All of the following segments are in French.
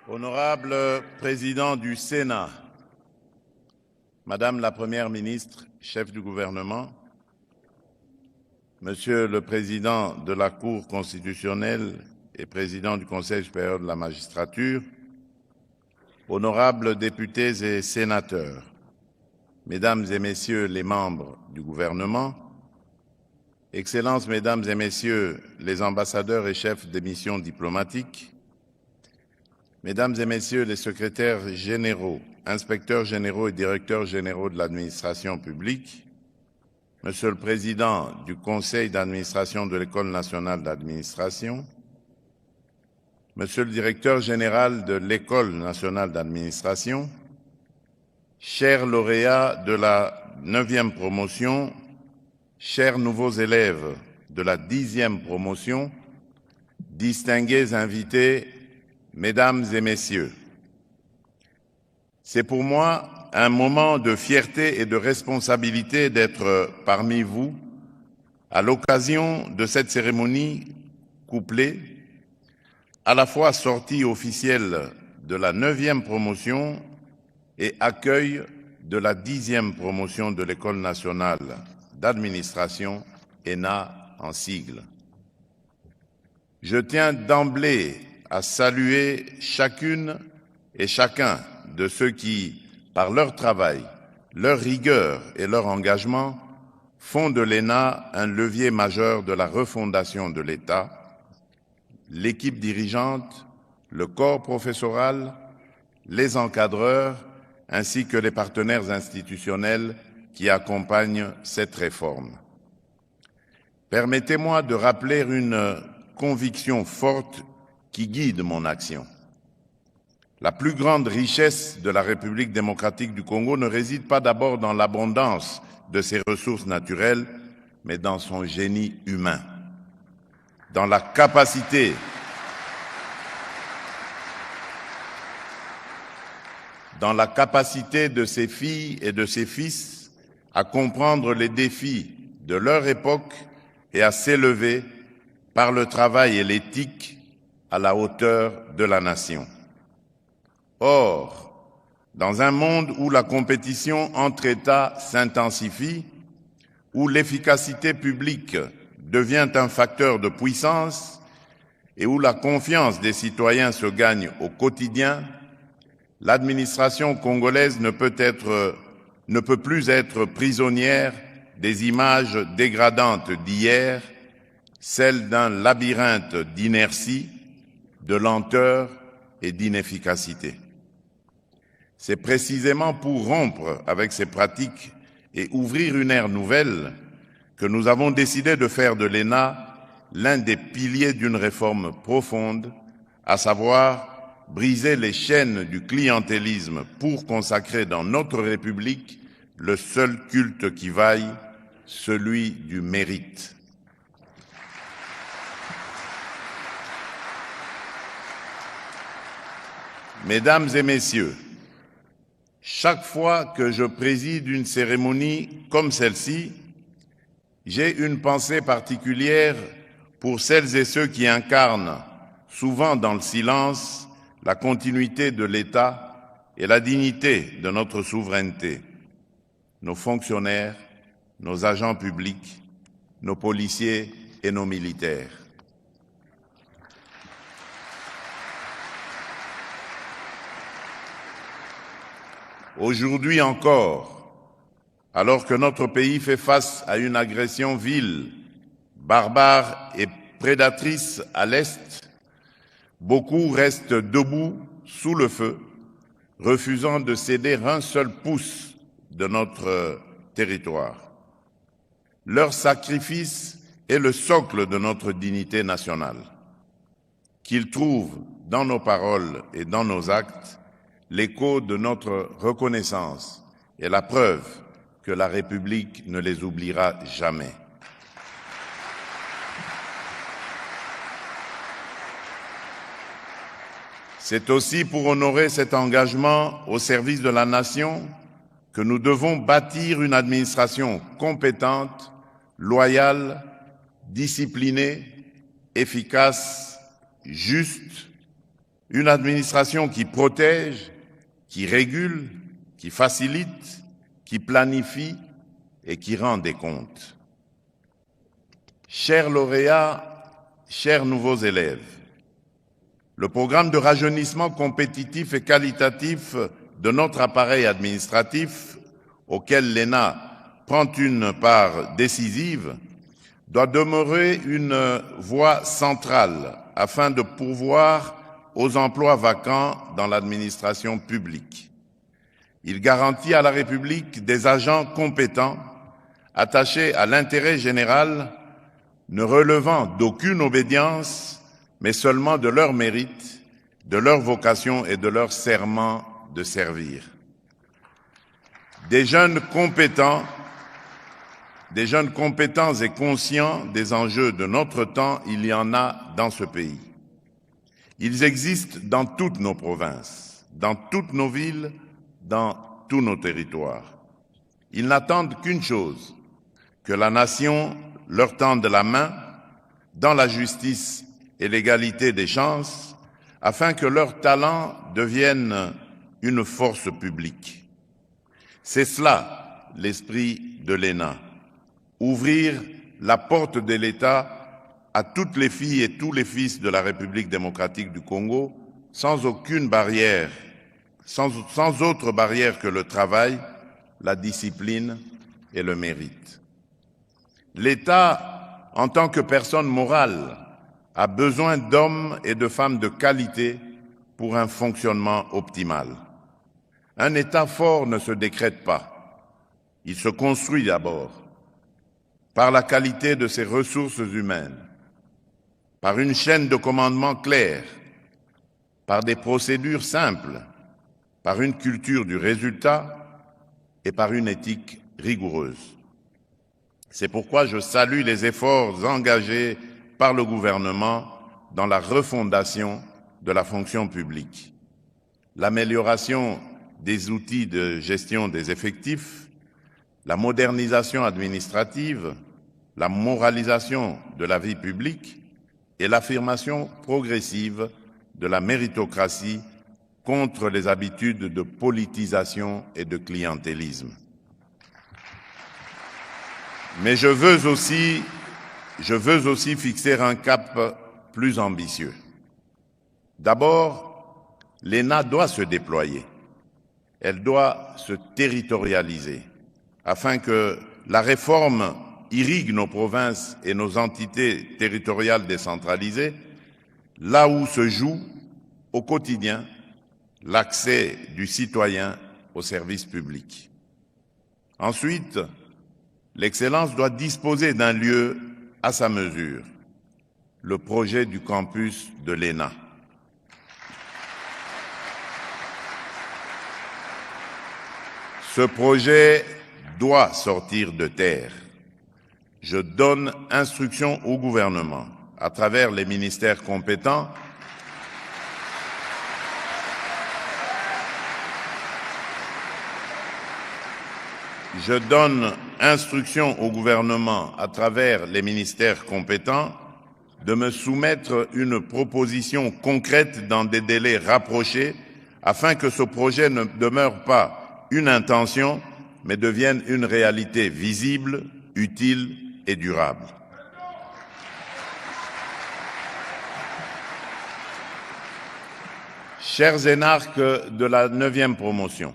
Honorable Président du Sénat, Madame la Première ministre, chef du gouvernement, Monsieur le Président de la Cour constitutionnelle et Président du Conseil supérieur de la magistrature, honorables députés et sénateurs, Mesdames et Messieurs les membres du gouvernement, Excellences, Mesdames et Messieurs les ambassadeurs et chefs des missions diplomatiques, Mesdames et Messieurs les secrétaires généraux, inspecteurs généraux et directeurs généraux de l'administration publique, Monsieur le Président du Conseil d'administration de l'École nationale d'administration, Monsieur le Directeur général de l'École nationale d'administration, chers lauréats de la 9e promotion, chers nouveaux élèves de la 10e promotion, distingués invités, Mesdames et Messieurs, c'est pour moi un moment de fierté et de responsabilité d'être parmi vous à l'occasion de cette cérémonie couplée à la fois sortie officielle de la 9e promotion et accueil de la 10e promotion de l'École nationale d'administration, ENA en sigle. Je tiens d'emblée à saluer chacune et chacun de ceux qui, par leur travail, leur rigueur et leur engagement, font de l'ENA un levier majeur de la refondation de l'État, l'équipe dirigeante, le corps professoral, les encadreurs, ainsi que les partenaires institutionnels qui accompagnent cette réforme. Permettez-moi de rappeler une conviction forte qui guide mon action. La plus grande richesse de la République démocratique du Congo ne réside pas d'abord dans l'abondance de ses ressources naturelles, mais dans son génie humain, dans la capacité de ses filles et de ses fils à comprendre les défis de leur époque et à s'élever par le travail et l'éthique à la hauteur de la nation. Or, dans un monde où la compétition entre États s'intensifie, où l'efficacité publique devient un facteur de puissance et où la confiance des citoyens se gagne au quotidien, l'administration congolaise ne peut plus être prisonnière des images dégradantes d'hier, celles d'un labyrinthe d'inertie, de lenteur et d'inefficacité. C'est précisément pour rompre avec ces pratiques et ouvrir une ère nouvelle que nous avons décidé de faire de l'ENA l'un des piliers d'une réforme profonde, à savoir briser les chaînes du clientélisme pour consacrer dans notre République le seul culte qui vaille, celui du mérite. Mesdames et Messieurs, chaque fois que je préside une cérémonie comme celle-ci, j'ai une pensée particulière pour celles et ceux qui incarnent, souvent dans le silence, la continuité de l'État et la dignité de notre souveraineté. Nos fonctionnaires, nos agents publics, nos policiers et nos militaires. Aujourd'hui encore, alors que notre pays fait face à une agression vile, barbare et prédatrice à l'Est, beaucoup restent debout sous le feu, refusant de céder un seul pouce de notre territoire. Leur sacrifice est le socle de notre dignité nationale. Qu'ils trouvent dans nos paroles et dans nos actes l'écho de notre reconnaissance et la preuve que la République ne les oubliera jamais. C'est aussi pour honorer cet engagement au service de la nation que nous devons bâtir une administration compétente, loyale, disciplinée, efficace, juste, Une administration qui protège, qui régule, qui facilite, qui planifie et qui rend des comptes. Chers lauréats, chers nouveaux élèves, le programme de rajeunissement compétitif et qualitatif de notre appareil administratif, auquel l'ENA prend une part décisive, doit demeurer une voie centrale afin de pourvoir aux emplois vacants dans l'administration publique. Il garantit à la République des agents compétents, attachés à l'intérêt général, ne relevant d'aucune obédience, mais seulement de leur mérite, de leur vocation et de leur serment de servir. Des jeunes compétents et conscients des enjeux de notre temps, il y en a dans ce pays. Ils existent dans toutes nos provinces, dans toutes nos villes, dans tous nos territoires. Ils n'attendent qu'une chose, que la nation leur tende la main dans la justice et l'égalité des chances, afin que leurs talents deviennent une force publique. C'est cela l'esprit de l'ENA. Ouvrir la porte de l'État à toutes les filles et tous les fils de la République démocratique du Congo, sans aucune barrière, sans autre barrière que le travail, la discipline et le mérite. L'État, en tant que personne morale, a besoin d'hommes et de femmes de qualité pour un fonctionnement optimal. Un État fort ne se décrète pas. Il se construit d'abord par la qualité de ses ressources humaines, par une chaîne de commandement claire, par des procédures simples, par une culture du résultat et par une éthique rigoureuse. C'est pourquoi je salue les efforts engagés par le gouvernement dans la refondation de la fonction publique, l'amélioration des outils de gestion des effectifs, la modernisation administrative, la moralisation de la vie publique et l'affirmation progressive de la méritocratie contre les habitudes de politisation et de clientélisme. Mais je veux aussi fixer un cap plus ambitieux. D'abord, l'ENA doit se déployer. Elle doit se territorialiser afin que la réforme irrigue nos provinces et nos entités territoriales décentralisées, là où se joue au quotidien l'accès du citoyen aux services publics. Ensuite, l'excellence doit disposer d'un lieu à sa mesure, le projet du campus de l'ENA. Ce projet doit sortir de terre. Je donne instruction au gouvernement, à travers les ministères compétents, de me soumettre une proposition concrète dans des délais rapprochés afin que ce projet ne demeure pas une intention, mais devienne une réalité visible, utile et durable. Chers énarques de la 9e promotion,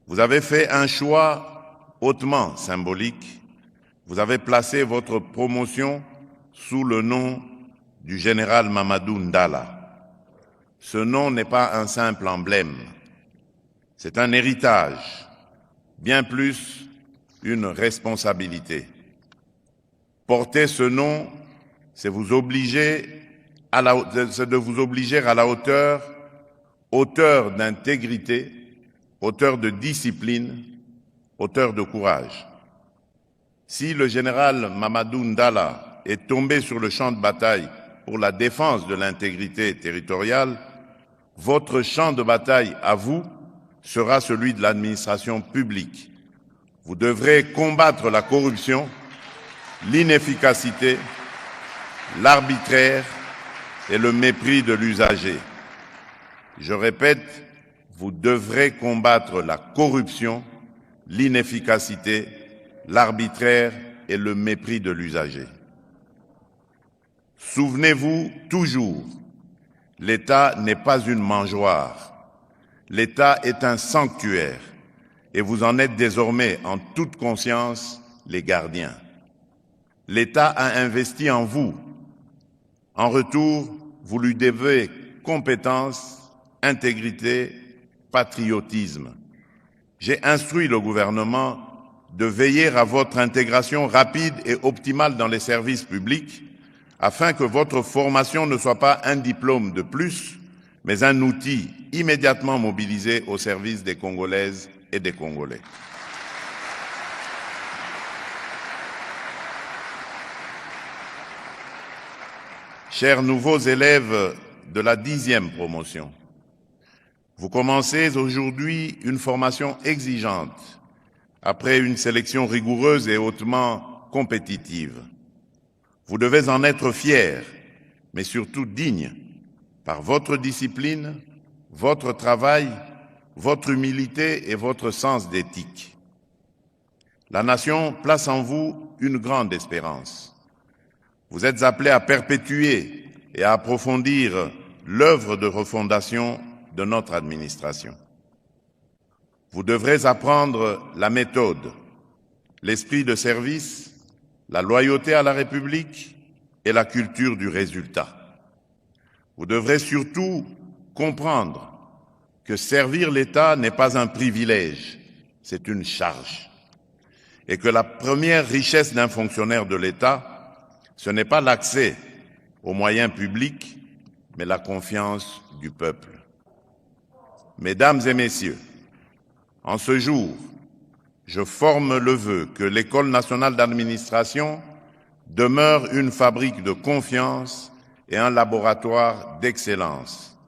vous avez fait un choix hautement symbolique. Vous avez placé votre promotion sous le nom du général Mamadou Ndala. Ce nom n'est pas un simple emblème, c'est un héritage, bien plus une responsabilité. Porter ce nom, c'est de vous obliger à la hauteur d'intégrité, hauteur de discipline, hauteur de courage. Si le général Mamadou Ndala est tombé sur le champ de bataille pour la défense de l'intégrité territoriale, votre champ de bataille à vous sera celui de l'administration publique. Vous devrez combattre la corruption, l'inefficacité, l'arbitraire et le mépris de l'usager. Je répète, vous devrez combattre la corruption, l'inefficacité, l'arbitraire et le mépris de l'usager. Souvenez-vous toujours, l'État n'est pas une mangeoire. L'État est un sanctuaire et vous en êtes désormais en toute conscience les gardiens. L'État a investi en vous. En retour, vous lui devez compétence, intégrité, patriotisme. J'ai instruit le gouvernement de veiller à votre intégration rapide et optimale dans les services publics afin que votre formation ne soit pas un diplôme de plus, mais un outil immédiatement mobilisé au service des Congolaises et des Congolais. Chers nouveaux élèves de la 10e promotion, vous commencez aujourd'hui une formation exigeante après une sélection rigoureuse et hautement compétitive. Vous devez en être fiers, mais surtout dignes, par votre discipline, votre travail, votre humilité et votre sens d'éthique. La nation place en vous une grande espérance. Vous êtes appelés à perpétuer et à approfondir l'œuvre de refondation de notre administration. Vous devrez apprendre la méthode, l'esprit de service, la loyauté à la République et la culture du résultat. Vous devrez surtout comprendre que servir l'État n'est pas un privilège, c'est une charge. Et que la première richesse d'un fonctionnaire de l'État, ce n'est pas l'accès aux moyens publics, mais la confiance du peuple. Mesdames et messieurs, en ce jour, je forme le vœu que l'École nationale d'administration demeure une fabrique de confiance et un laboratoire d'excellence.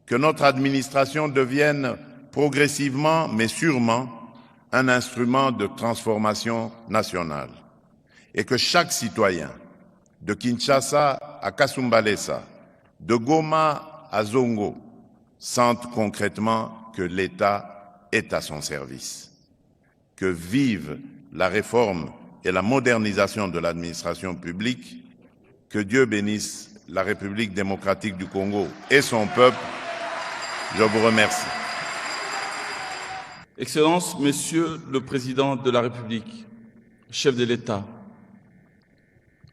Que notre administration devienne progressivement, mais sûrement, un instrument de transformation nationale. Et que chaque citoyen, de Kinshasa à Kasumbalesa, de Goma à Zongo, sente concrètement que l'État est à son service. Que vive la réforme et la modernisation de l'administration publique. Que Dieu bénisse la République démocratique du Congo et son peuple. Je vous remercie. Excellences, Monsieur le Président de la République, chef de l'État,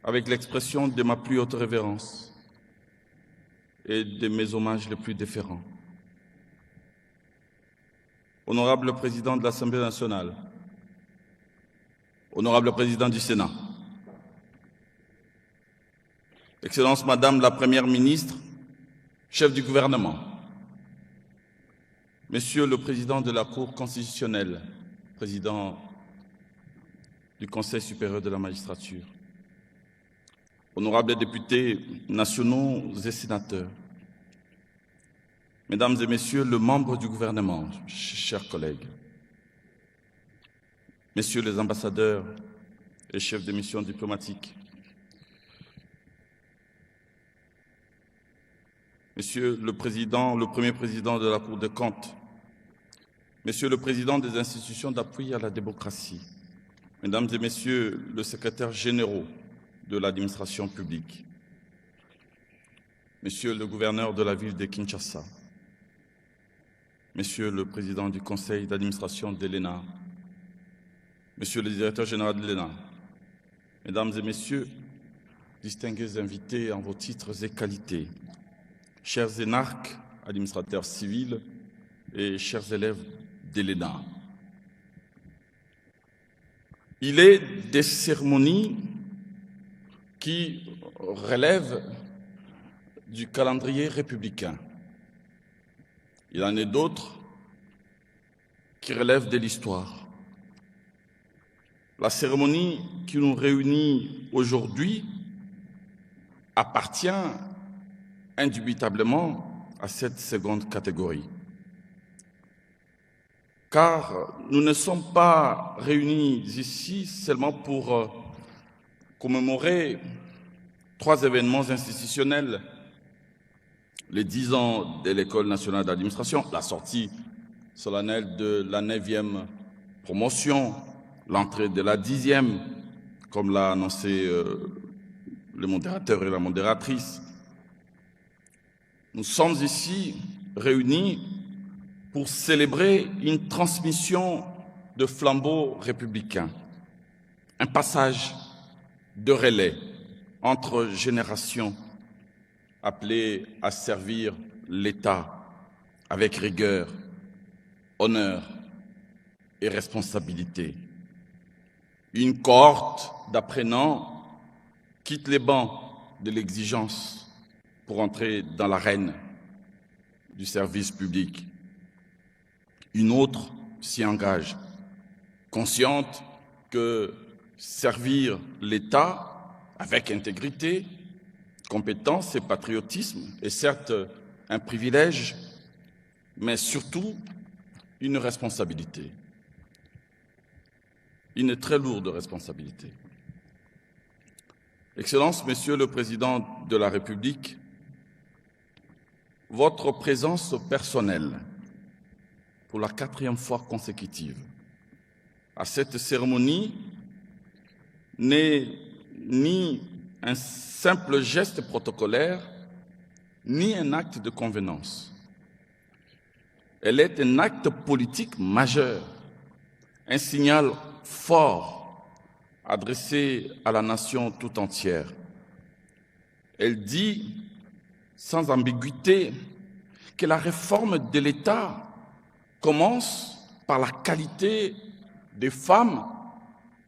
avec l'expression de ma plus haute révérence et de mes hommages les plus déférents. Honorable Président de l'Assemblée nationale, Honorable Président du Sénat, Excellence Madame la Première ministre, chef du gouvernement, Monsieur le Président de la Cour constitutionnelle, Président du Conseil supérieur de la magistrature, honorables députés nationaux et sénateurs, Mesdames et Messieurs les membres du gouvernement, chers collègues, Messieurs les ambassadeurs et chefs de mission diplomatiques, Monsieur le Président, le Premier Président de la Cour des comptes, Monsieur le Président des institutions d'appui à la démocratie, Mesdames et Messieurs les secrétaires généraux de l'administration publique, Monsieur le gouverneur de la ville de Kinshasa, Monsieur le Président du Conseil d'administration de l'ENA, Monsieur le Directeur général de l'ENA, Mesdames et Messieurs, distingués invités en vos titres et qualités, chers énarques, administrateurs civils et chers élèves de l'ENA. Il est des cérémonies qui relèvent du calendrier républicain. Il en est d'autres qui relèvent de l'histoire. La cérémonie qui nous réunit aujourd'hui appartient indubitablement à cette seconde catégorie. Car nous ne sommes pas réunis ici seulement pour commémorer 3 événements institutionnels les 10 ans de l'École nationale d'administration, la sortie solennelle de la 9e promotion, l'entrée de la 10e, comme l'a annoncé le modérateur et la modératrice. Nous sommes ici réunis pour célébrer une transmission de flambeaux républicains, un passage de relais entre générations appelées à servir l'État avec rigueur, honneur et responsabilité. Une cohorte d'apprenants quitte les bancs de l'exigence pour entrer dans l'arène du service public. Une autre s'y engage, consciente que servir l'État avec intégrité, compétence et patriotisme est certes un privilège, mais surtout une responsabilité, une très lourde responsabilité. Excellences, Monsieur le Président de la République, votre présence personnelle pour la 4e fois consécutive à cette cérémonie n'est ni un simple geste protocolaire, ni un acte de convenance. Elle est un acte politique majeur, un signal fort adressé à la nation tout entière. Elle dit sans ambiguïté que la réforme de l'État commence par la qualité des femmes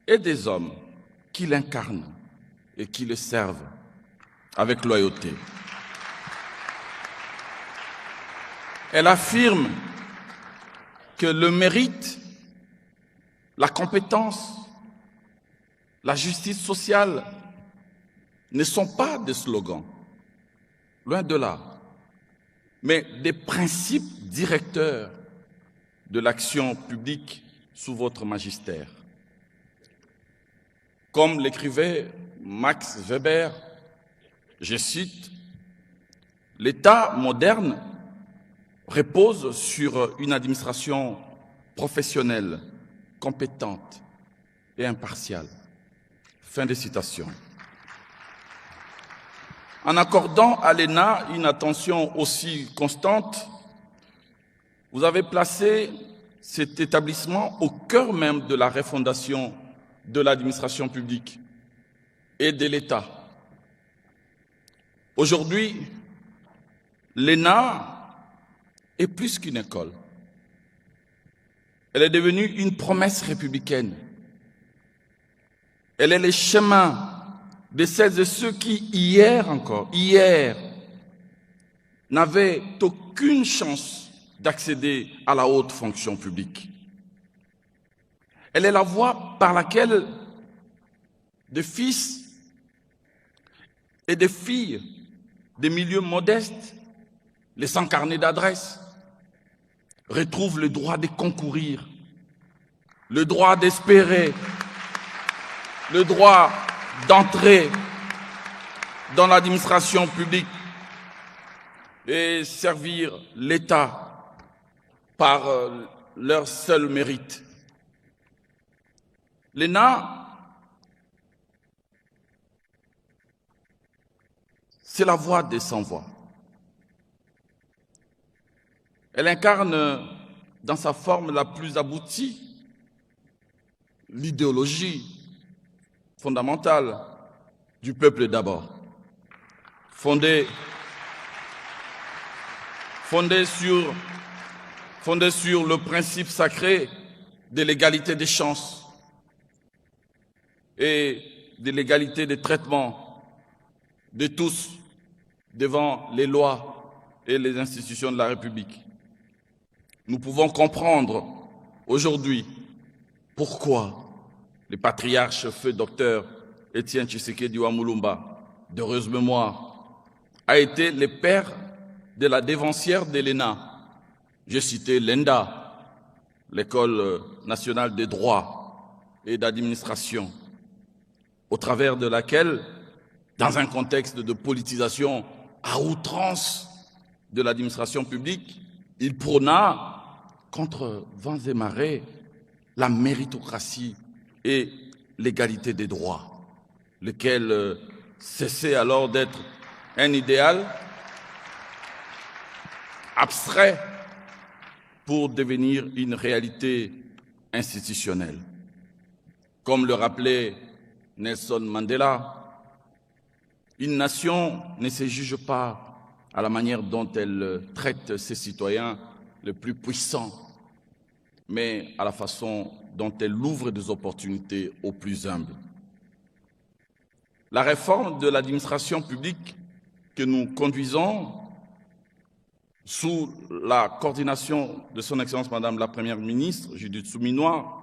et des hommes qui l'incarnent et qui le servent avec loyauté. Elle affirme que le mérite, la compétence, la justice sociale ne sont pas des slogans, loin de là, mais des principes directeurs de l'action publique sous votre magistère. Comme l'écrivait Max Weber, je cite, « L'État moderne repose sur une administration professionnelle, compétente et impartiale. » Fin de citation. En accordant à l'ENA une attention aussi constante, vous avez placé cet établissement au cœur même de la refondation de l'administration publique et de l'État. Aujourd'hui, l'ENA est plus qu'une école. Elle est devenue une promesse républicaine. Elle est le chemin de celles et ceux qui, hier, n'avaient aucune chance d'accéder à la haute fonction publique. Elle est la voie par laquelle des fils et des filles des milieux modestes, les sans carnet d'adresse, retrouvent le droit de concourir, le droit d'espérer, le droit d'entrer dans l'administration publique et servir l'État par leur seul mérite. L'ENA, c'est la voix des sans-voix. Elle incarne dans sa forme la plus aboutie l'idéologie fondamentale du peuple d'abord, fondée sur le principe sacré de l'égalité des chances et de l'égalité des traitements de tous devant les lois et les institutions de la République. Nous pouvons comprendre aujourd'hui pourquoi le patriarche feu docteur Étienne Tshisekedi Wamulumba, d'heureuse mémoire, a été le père de la dévancière de l'ENA. J'ai cité l'ENDA, l'École nationale des droits et d'administration, au travers de laquelle, dans un contexte de politisation à outrance de l'administration publique, il prôna, contre vents et marées, la méritocratie et l'égalité des droits, lequel cessait alors d'être un idéal abstrait pour devenir une réalité institutionnelle. Comme le rappelait Nelson Mandela, une nation ne se juge pas à la manière dont elle traite ses citoyens les plus puissants, mais à la façon dont elle ouvre des opportunités aux plus humbles. La réforme de l'administration publique que nous conduisons sous la coordination de son Excellence Madame la Première ministre, Judith Souminois,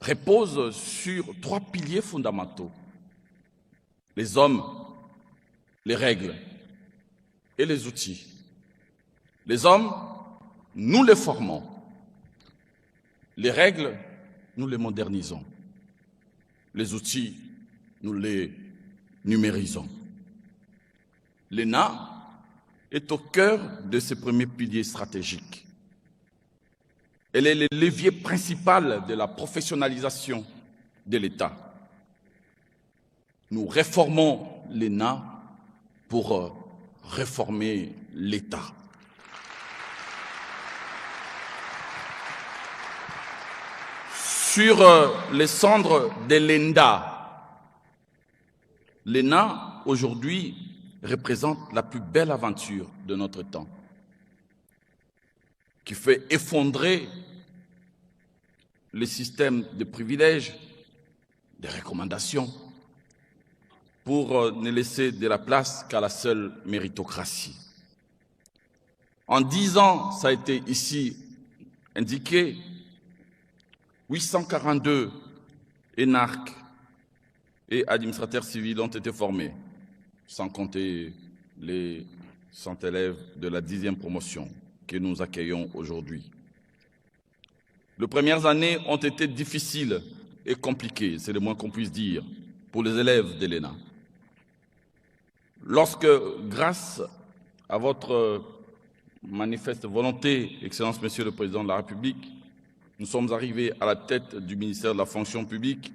repose sur 3 piliers fondamentaux: les hommes, les règles et les outils. Les hommes, nous les formons. Les règles, nous les modernisons. Les outils, nous les numérisons. L'ENA est au cœur de ces premiers piliers stratégiques. Elle est le levier principal de la professionnalisation de l'État. Nous réformons l'ENA pour réformer l'État. Sur les cendres de l'ENDA, l'ENA aujourd'hui représente la plus belle aventure de notre temps, qui fait effondrer les systèmes de privilèges, de recommandations, pour ne laisser de la place qu'à la seule méritocratie. En 10 ans, ça a été ici indiqué, 842 énarques et administrateurs civils ont été formés, sans compter les 100 élèves de la 10e promotion que nous accueillons aujourd'hui. Les premières années ont été difficiles et compliquées, c'est le moins qu'on puisse dire, pour les élèves de l'ENA. Lorsque, grâce à votre manifeste volonté, Excellence Monsieur le Président de la République, nous sommes arrivés à la tête du ministère de la fonction publique,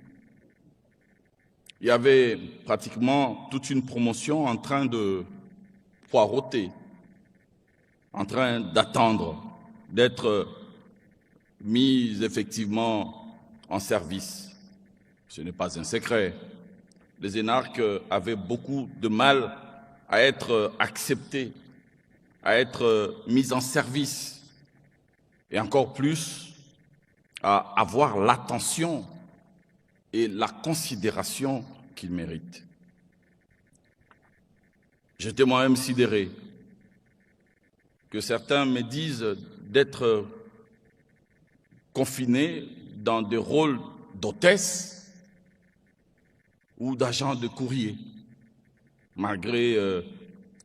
il y avait pratiquement toute une promotion en train de poireauter, en train d'attendre d'être mise effectivement en service. Ce n'est pas un secret. Les énarques avaient beaucoup de mal à être acceptés, à être mis en service, et encore plus à avoir l'attention et la considération qu'ils méritent. J'étais moi-même sidéré que certains me disent d'être confinés dans des rôles d'hôtesse ou d'agents de courrier, malgré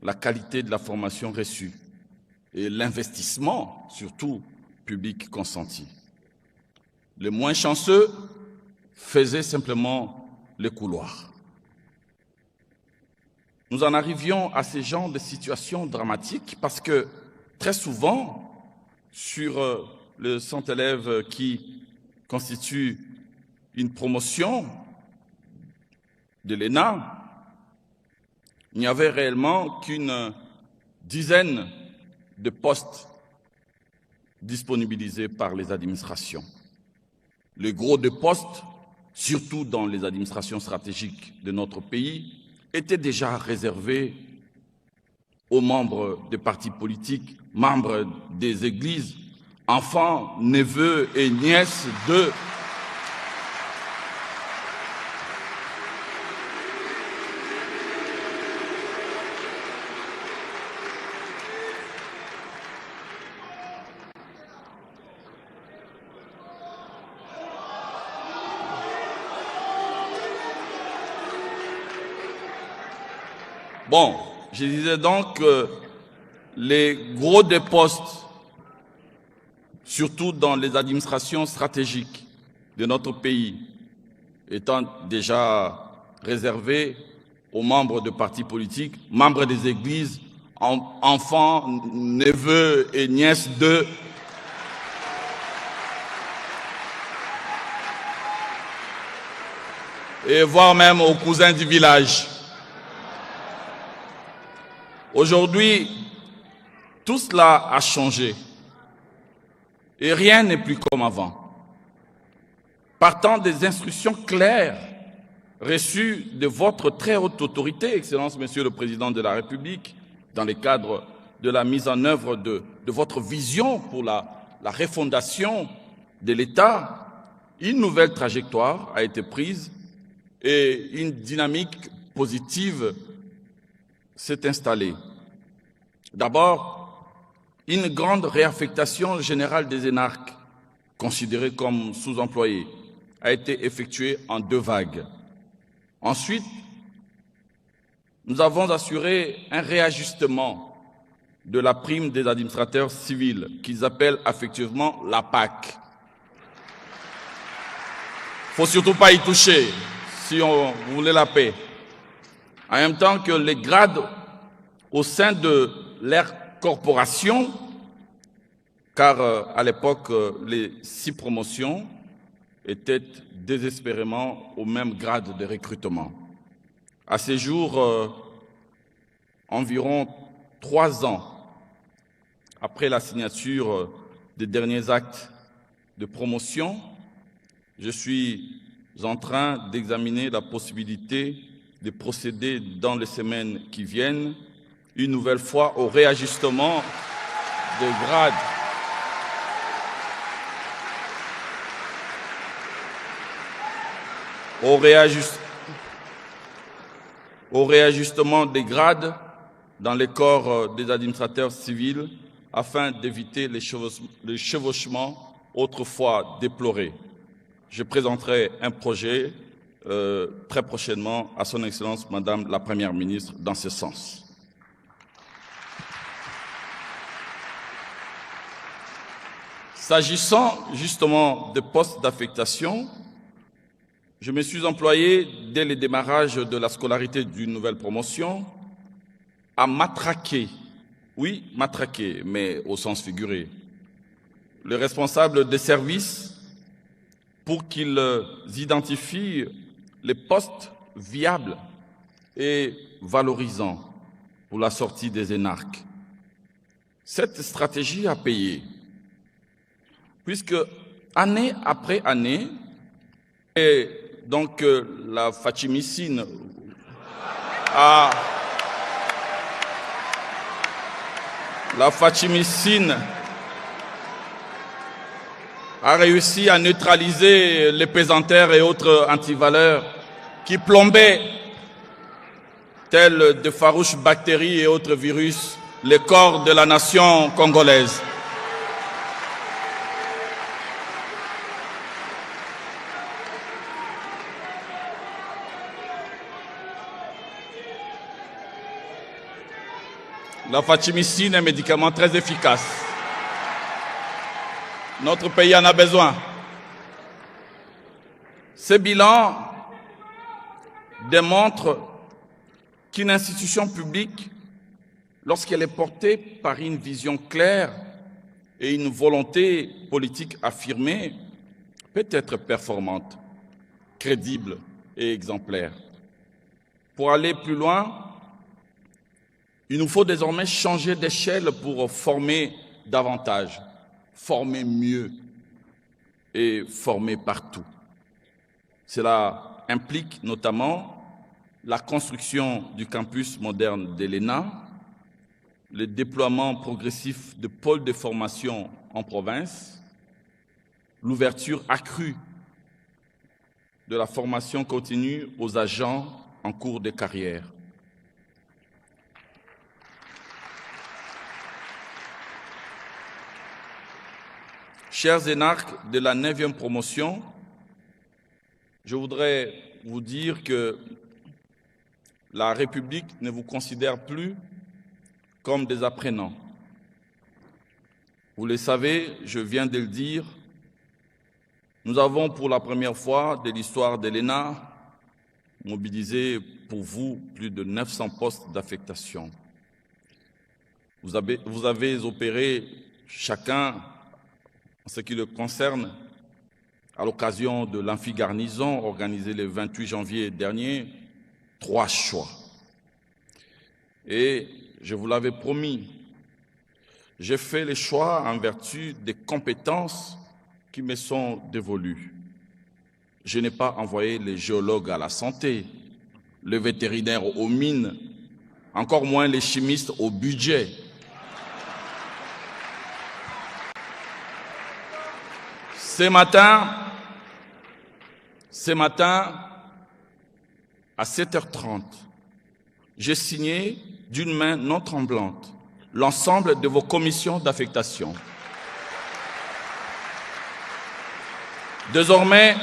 la qualité de la formation reçue et l'investissement, surtout public, consenti. Les moins chanceux faisaient simplement les couloirs. Nous en arrivions à ces genres de situations dramatiques parce que très souvent, sur les 100 élèves qui constituent une promotion de l'ENA, il n'y avait réellement qu'une dizaine de postes disponibilisés par les administrations. Le gros des postes, surtout dans les administrations stratégiques de notre pays, était déjà réservé aux membres des partis politiques, membres des églises, enfants, neveux et nièces de Bon, je disais donc que les gros des postes, surtout dans les administrations stratégiques de notre pays, étant déjà réservés aux membres de partis politiques, membres des églises, enfants, neveux et nièces d'eux. Et voire même aux cousins du village. Aujourd'hui, tout cela a changé et rien n'est plus comme avant. Partant des instructions claires reçues de votre très haute autorité, Excellence, Monsieur le Président de la République, dans le cadre de la mise en œuvre de votre vision pour la refondation de l'État, une nouvelle trajectoire a été prise et une dynamique positive s'est installée. D'abord, une grande réaffectation générale des énarques, considérés comme sous-employés, a été effectuée en 2 vagues. Ensuite, nous avons assuré un réajustement de la prime des administrateurs civils, qu'ils appellent affectueusement la PAC. Il ne faut surtout pas y toucher si on voulait la paix. En même temps que les grades au sein de leur corporation, car à l'époque, les 6 promotions étaient désespérément au même grade de recrutement. À ces jours, environ 3 ans après la signature des derniers actes de promotion, je suis en train d'examiner la possibilité de procéder dans les semaines qui viennent une nouvelle fois au réajustement des grades. Au réajustement des grades dans les corps des administrateurs civils afin d'éviter les chevauchements autrefois déplorés. Je présenterai un projet très prochainement à Son Excellence Madame la Première ministre dans ce sens. S'agissant justement des postes d'affectation, je me suis employé dès le démarrage de la scolarité d'une nouvelle promotion à matraquer, oui, matraquer, mais au sens figuré, le responsable des services pour qu'ils identifient les postes viables et valorisants pour la sortie des énarques. Cette stratégie a payé, puisque année après année, et donc la Fatchimicine a réussi à neutraliser les pesanteurs et autres antivaleurs qui plombaient, tels de farouches bactéries et autres virus, les corps de la nation congolaise. La fatchimicine est un médicament très efficace. Notre pays en a besoin. Ce bilan démontre qu'une institution publique, lorsqu'elle est portée par une vision claire et une volonté politique affirmée, peut être performante, crédible et exemplaire. Pour aller plus loin, il nous faut désormais changer d'échelle pour former davantage, former mieux et former partout. Cela implique notamment la construction du campus moderne de l'ENA, le déploiement progressif de pôles de formation en province, l'ouverture accrue de la formation continue aux agents en cours de carrière. Chers énarques de la 9e promotion, je voudrais vous dire que la République ne vous considère plus comme des apprenants. Vous le savez, je viens de le dire, nous avons pour la première fois de l'histoire de l'ENA mobilisé pour vous plus de 900 postes d'affectation. Vous avez opéré chacun, en ce qui le concerne, à l'occasion de l'amphigarnison organisée le 28 janvier dernier, 3 choix. Et je vous l'avais promis, j'ai fait les choix en vertu des compétences qui me sont dévolues. Je n'ai pas envoyé les géologues à la santé, les vétérinaires aux mines, encore moins les chimistes au budget. Ce matin, à 7h30, j'ai signé d'une main non tremblante l'ensemble de vos commissions d'affectation. Désormais,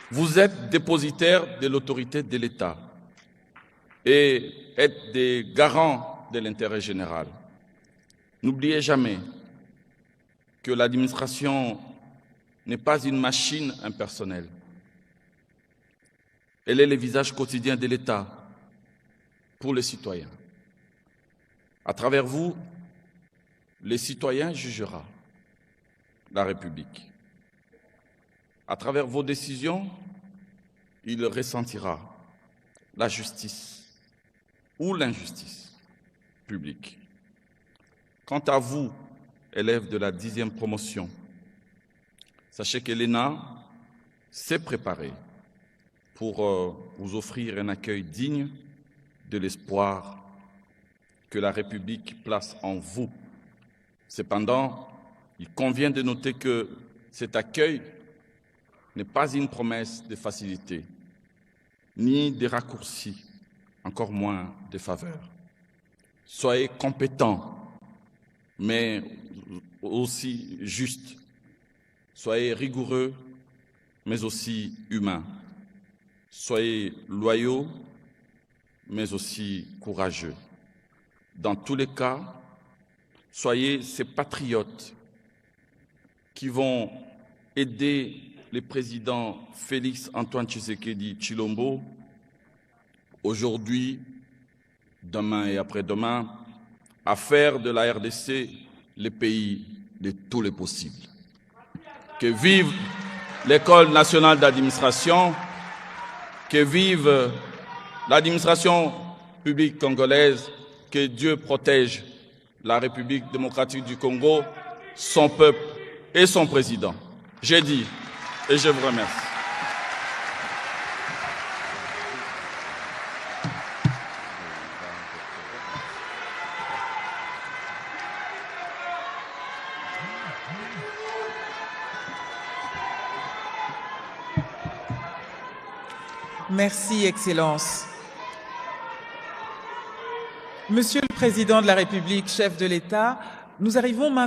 vous êtes dépositaire de l'autorité de l'État et êtes des garants de l'intérêt général. N'oubliez jamais que l'administration n'est pas une machine impersonnelle. Elle est le visage quotidien de l'État pour les citoyens. À travers vous, les citoyens jugeront la République. À travers vos décisions, il ressentira la justice ou l'injustice publique. Quant à vous, élèves de la 10e promotion, sachez que l'ENA s'est préparée pour vous offrir un accueil digne de l'espoir que la République place en vous. Cependant, il convient de noter que cet accueil n'est pas une promesse de facilité, ni de raccourcis, encore moins de faveurs. Soyez compétents, mais aussi justes. Soyez rigoureux, mais aussi humains. Soyez loyaux, mais aussi courageux. Dans tous les cas, soyez ces patriotes qui vont aider le président Félix Antoine Tshisekedi Tshilombo, aujourd'hui, demain et après-demain, à faire de la RDC le pays de tous les possibles. Que vive l'École nationale d'administration, que vive l'administration publique congolaise, que Dieu protège la République démocratique du Congo, son peuple et son président. J'ai dit et je vous remercie. Merci, Excellence. Monsieur le Président de la République, chef de l'État, nous arrivons maintenant